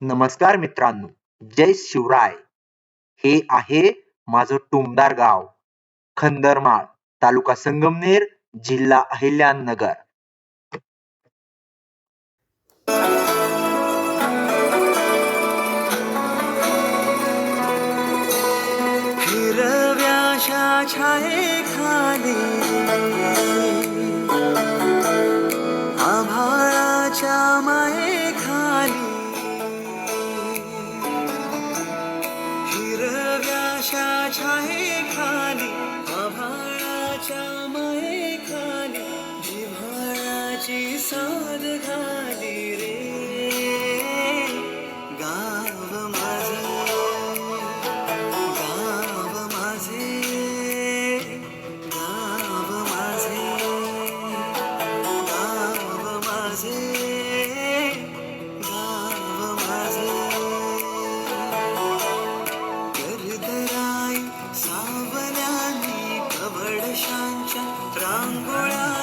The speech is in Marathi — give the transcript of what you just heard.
नमस्कार मित्रांनो, जय शिवराय. हे आहे माझं टुमदार गाव, खंदरमाळ, तालुका संगमनेर, जिल्हा अहिल्यानगर. हिरव्याशा छायेखाली आभाळाच्या मायेखाली हिरव्याशा छायेखाली आभाळाच्या मायेखाली जिव्हाळाची साद घाली रे गाव माझं गाव माझे गाव माझे गाव माझे गाव माझे गर्दराई सावल्यानी कवडशांच्या रांगोळ्या